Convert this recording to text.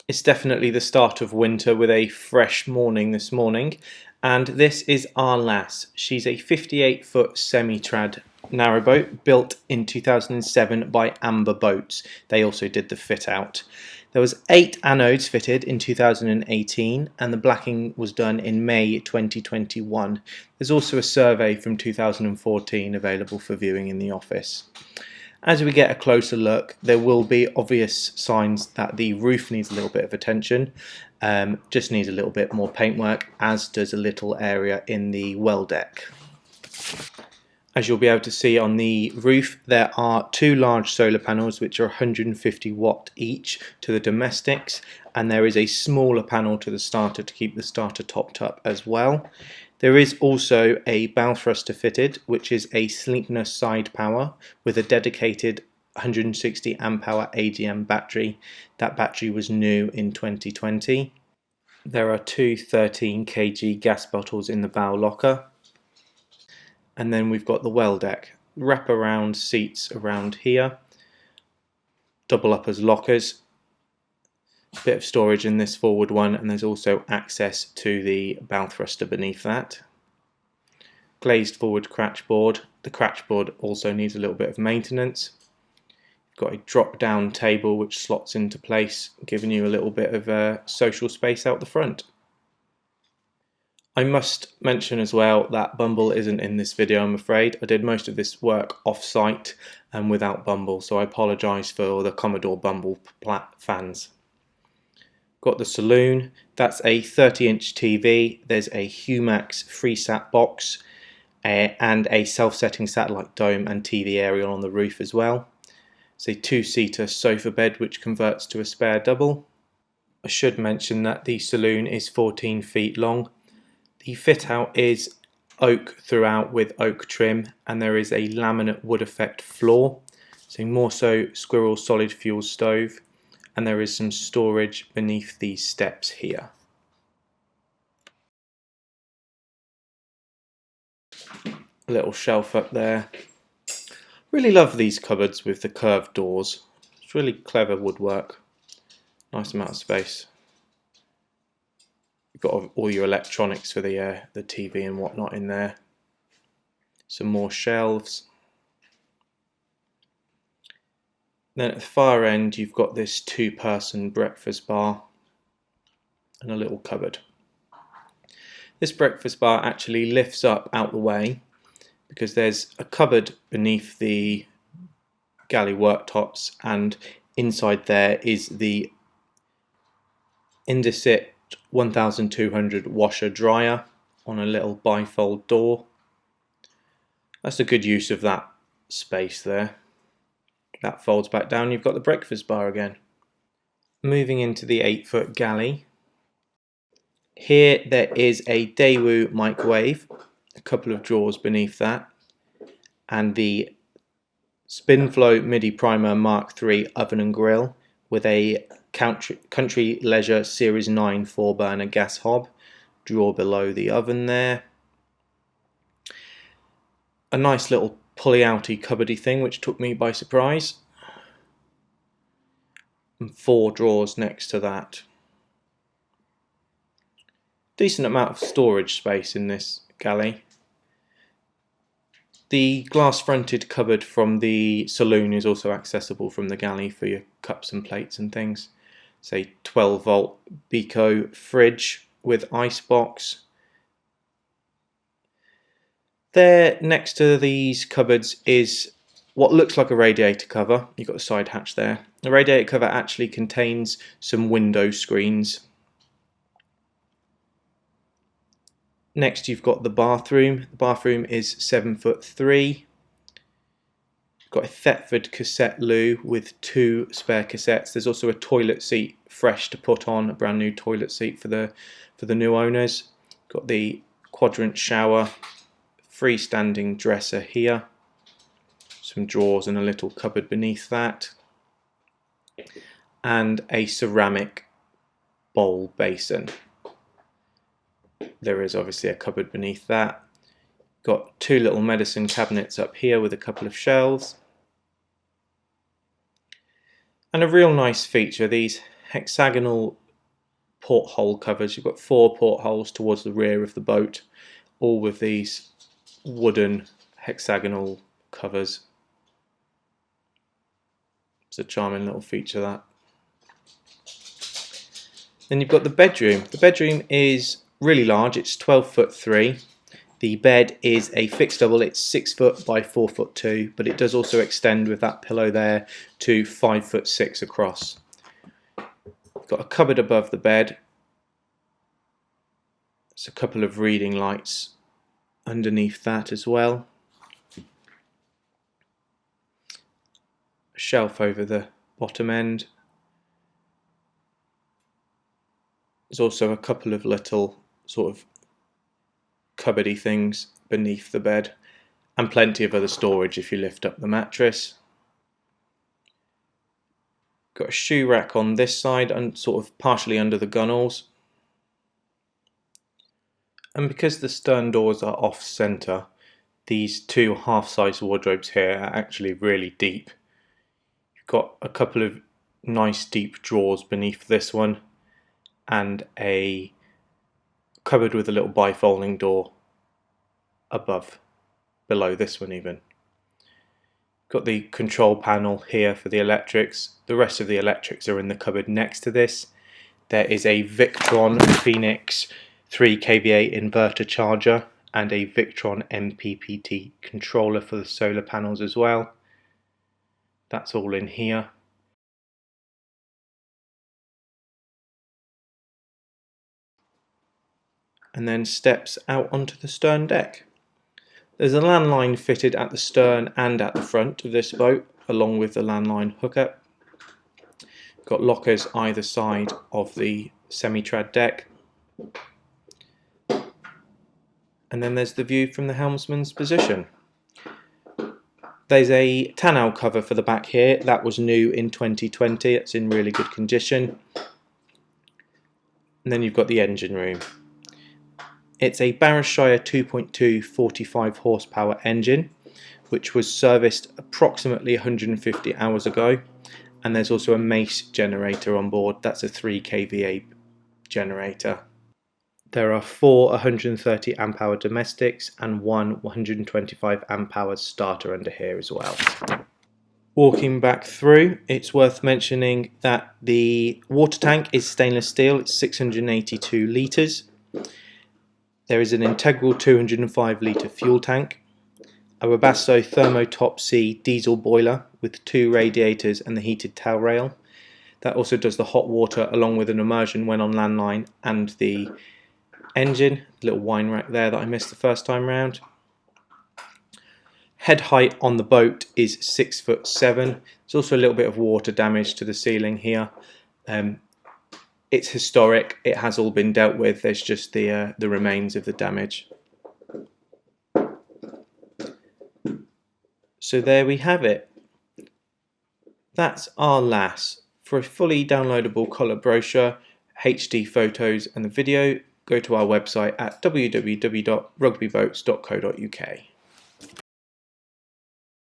It's definitely the start of winter with a fresh morning this morning, and this is our lass. She's a 58-foot semi-trad narrowboat built in 2007 by Amber Boats. They also did the fit out. There was 8 anodes fitted in 2018 and the blacking was done in May 2021. There's also a survey from 2014 available for viewing in the office. As we get a closer look, there will be obvious signs that the roof needs a little bit of attention, just needs a little bit more paintwork, as does a little area in the well deck. As you'll be able to see on the roof, there are 2 large solar panels which are 150 watt each to the domestics, and there is a smaller panel to the starter to keep the starter topped up as well. There is also a bow thruster fitted, which is a sleekness side power with a dedicated 160 amp hour AGM battery. That battery was new in 2020. There are 2 13 kg gas bottles in the bow locker. And then we've got the well deck. Wrap-around seats around here, double up as lockers. Bit of storage in this forward one, and there's also access to the bow thruster beneath that. Glazed forward cratch board. The cratch board also needs a little bit of maintenance. You've got a drop down table which slots into place, giving you a little bit of social space out the front. I must mention as well that Bumble isn't in this video, I'm afraid. I did most of this work off-site and without Bumble, so I apologise for the Commodore Bumble fans. Got the saloon. That's a 30-inch TV. There's a Humax FreeSat box and a self-setting satellite dome and TV aerial on the roof as well. It's a 2-seater sofa bed which converts to a spare double. I should mention that the saloon is 14 feet long. The fit out is oak throughout with oak trim, and there is a laminate wood effect floor. So more so squirrel solid fuel stove. And there is some storage beneath these steps here. A little shelf up there. Really love these cupboards with the curved doors. It's really clever woodwork. Nice amount of space. You've got all your electronics for the TV and whatnot in there. Some more shelves. Then at the far end you've got this 2-person breakfast bar and a little cupboard. This breakfast bar actually lifts up out the way because there's a cupboard beneath the galley worktops, and inside there is the Indesit 1200 washer dryer on a little bifold door. That's a good use of that space there. That folds back down, you've got the breakfast bar again. Moving into the 8-foot galley. Here there is a Daewoo microwave, a couple of drawers beneath that, and the Spinflow MIDI Primer Mark III oven and grill with a Country Leisure Series 9 4-burner gas hob, drawer below the oven there. A nice little pulley-outy cupboardy thing which took me by surprise, and 4 drawers next to that. Decent amount of storage space in this galley. The glass fronted cupboard from the saloon is also accessible from the galley for your cups and plates and things. It's a 12 volt Beco fridge with ice box. There next to these cupboards is what looks like a radiator cover. You've got the side hatch there. The radiator cover actually contains some window screens. Next you've got the bathroom. The bathroom is 7'3". Got a Thetford cassette loo with 2 spare cassettes. There's also a toilet seat fresh to put on, a brand new toilet seat for the new owners. Got the quadrant shower, freestanding dresser here, some drawers and a little cupboard beneath that, and a ceramic bowl basin. There is obviously a cupboard beneath that. Got 2 little medicine cabinets up here with a couple of shelves. And a real nice feature, these hexagonal porthole covers. You've got 4 portholes towards the rear of the boat, all with these wooden hexagonal covers. It's a charming little feature, that. Then you've got the bedroom. The bedroom is really large. It's 12'3". The bed is a fixed double. It's 6 foot by 4'2", but it does also extend with that pillow there to 5'6" across. You've got a cupboard above the bed. There's a couple of reading lights underneath that as well. A shelf over the bottom end. There's also a couple of little sort of cupboardy things beneath the bed, and plenty of other storage if you lift up the mattress. Got a shoe rack on this side and sort of partially under the gunnels. And because the stern doors are off centre, these 2 half-size wardrobes here are actually really deep. You've got a couple of nice deep drawers beneath this one, and a cupboard with a little bifolding door below this one even. Got the control panel here for the electrics. The rest of the electrics are in the cupboard next to this. There is a Victron Phoenix 3 kVA inverter charger and a Victron MPPT controller for the solar panels as well. That's all in here. And then steps out onto the stern deck. There's a landline fitted at the stern and at the front of this boat, along with the landline hookup. Got lockers either side of the semi-trad deck. And then there's the view from the helmsman's position. There's a tonneau cover for the back here. That was new in 2020. It's in really good condition. And then you've got the engine room. It's a Barrowshire 2.2 45 horsepower engine, which was serviced approximately 150 hours ago. And there's also a Mace generator on board. That's a 3 kVA generator. There are 4 130 amp hour domestics and 1 125 amp hour starter under here as well. Walking back through, it's worth mentioning that the water tank is stainless steel. It's 682 litres. There is an integral 205 litre fuel tank, a Webasto Thermo Top C diesel boiler with 2 radiators and the heated tail rail. That also does the hot water along with an immersion when on landline and the engine. The little wine rack there that I missed the first time round. Head height on the boat is 6'7". There's also a little bit of water damage to the ceiling here. It's historic, it has all been dealt with, there's just the remains of the damage. So there we have it. That's our lass. For a fully downloadable colour brochure, HD photos and the video, go to our website at www.rugbyboats.co.uk.